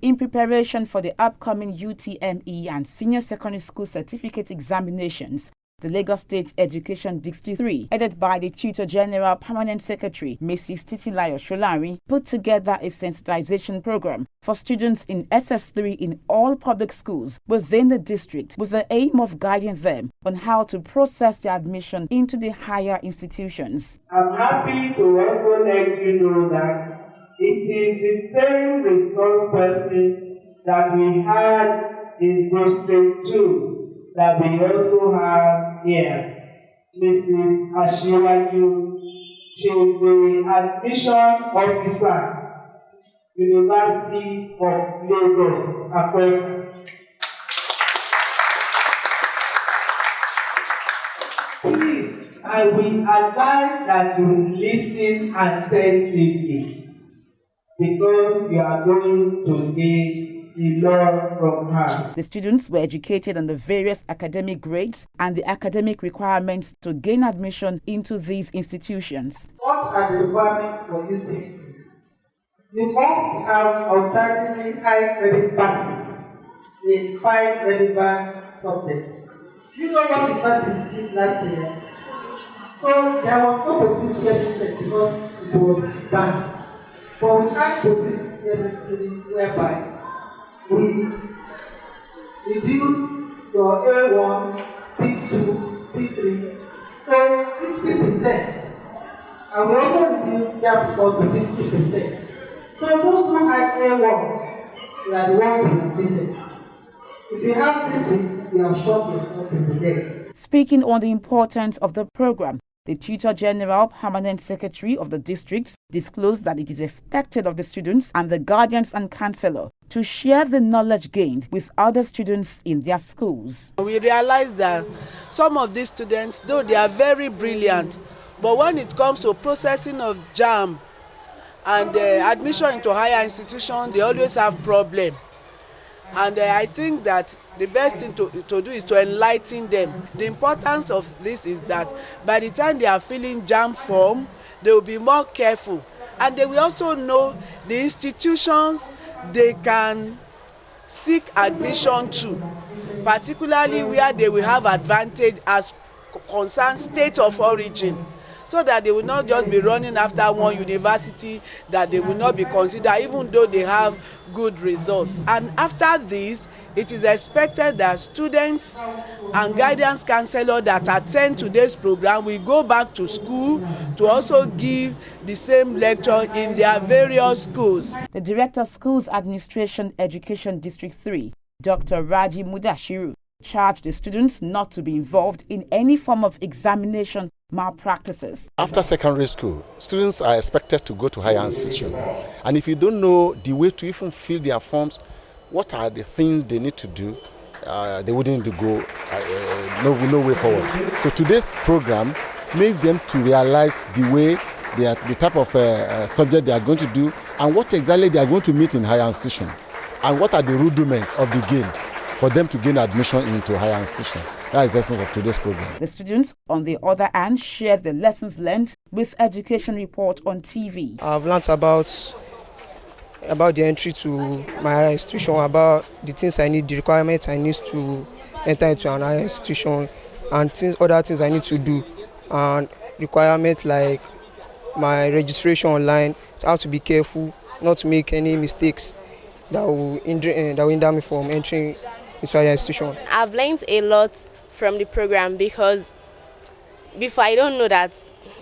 In preparation for the upcoming UTME and Senior Secondary School Certificate examinations, the Lagos State Education District 3, headed by the Tutor General Permanent Secretary, Mrs. Titilayo Sholari, put together a sensitization program for students in SS3 in all public schools within the district with the aim of guiding them on how to process their admission into the higher institutions. I'm happy to also let you know that it is the same resource person that we had in District 2 that we also have here. Mrs. Ashiwaju, she is the admission officer, University of Lagos, Akwa. Please, I will advise that you listen attentively because you are going to get a lot from her. The students were educated on the various academic grades and the academic requirements to gain admission into these institutions. What are the requirements for UTME? You must have outstandingly high credit passes in 5 relevant subjects. You know what university did last year? So there was no position test because it was banned. But we had position test whereby we reduced your A1, B2, B3 to 50%. And we also reduced JAMB score to 50%. So those who had A1, they are the ones who completed. If you have C6, you have shot yourself in the leg. Speaking on the importance of the program, the Tutor General Permanent Secretary of the district disclosed that it is expected of the students and the guardians and counselor to share the knowledge gained with other students in their schools. We realize that some of these students, though they are very brilliant, but when it comes to processing of JAMB and admission into higher institutions, they always have problems. And I think that the best thing to do is to enlighten them. The importance of this is that by the time they are filling JAMB form, they will be more careful. And they will also know the institutions they can seek admission to, particularly where they will have advantage as concerns state of origin, so that they will not just be running after one university that they will not be considered even though they have good results. And after this, it is expected that students and guidance counselors that attend today's program will go back to school to also give the same lecture in their various schools. The Director of Schools Administration Education District 3, Dr. Raji Mudashiru, charged the students not to be involved in any form of examination malpractices. After secondary school, students are expected to go to higher institution. And if you don't know the way to even fill their forms, what are the things they need to do, they wouldn't go no way forward. So today's program makes them to realize the type of subject they are going to do and what exactly they are going to meet in higher institution and what are the rudiments of the game for them to gain admission into higher institution. That is the essence of today's program. The students, on the other hand, shared the lessons learned with Education Report on TV. I've learned about the entry to my higher institution, about the things I need, the requirements I need to enter into an higher institution, and other things I need to do, and requirements like my registration online. So I have to be careful not to make any mistakes that will hinder me from entering into higher institution. I've learned a lot from the program because before I don't know that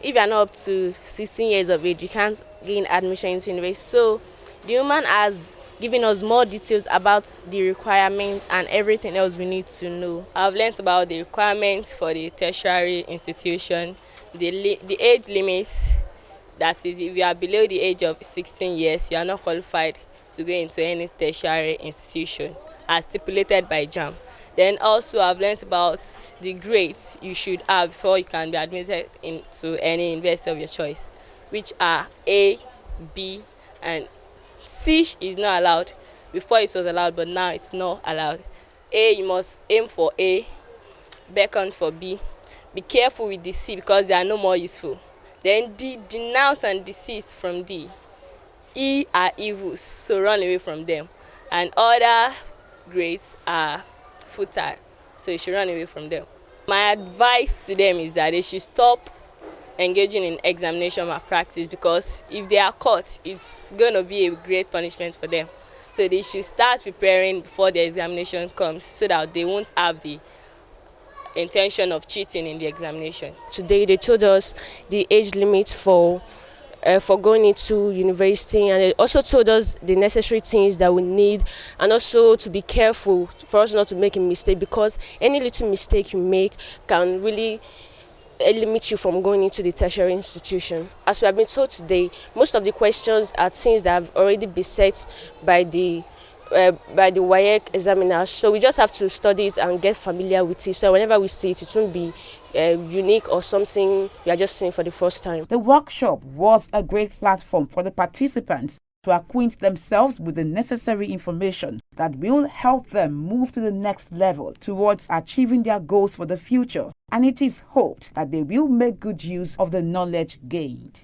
if you're not up to 16 years of age, you can't gain admission into university. So the woman has given us more details about the requirements and everything else we need to know. I've learned about the requirements for the tertiary institution, the age limits. That is, if you are below the age of 16 years, you are not qualified to go into any tertiary institution as stipulated by JAMB. Then also I've learned about the grades you should have before you can be admitted into any university of your choice, which are A, B, and C is not allowed. Before it was allowed, but now it's not allowed. A, you must aim for A, beckon for B. Be careful with the C because they are no more useful. Then D, denounce and desist from D. E are evils, so run away from them. and other grades are futile, so you should run away from them. My advice to them is that they should stop engaging in examination malpractice, because if they are caught, it's going to be a great punishment for them. So they should start preparing before the examination comes, so that they won't have the intention of cheating in the examination. Today they told us the age limit for going into university, and they also told us the necessary things that we need, and also to be careful for us not to make a mistake, because any little mistake you make can really limit you from going into the tertiary institution. As we have been told today, most of the questions are things that have already been set by the WAEC examiners, so we just have to study it and get familiar with it, so whenever we see it, it won't be unique or something we are just seeing for the first time. The workshop was a great platform for the participants to acquaint themselves with the necessary information that will help them move to the next level towards achieving their goals for the future, and it is hoped that they will make good use of the knowledge gained.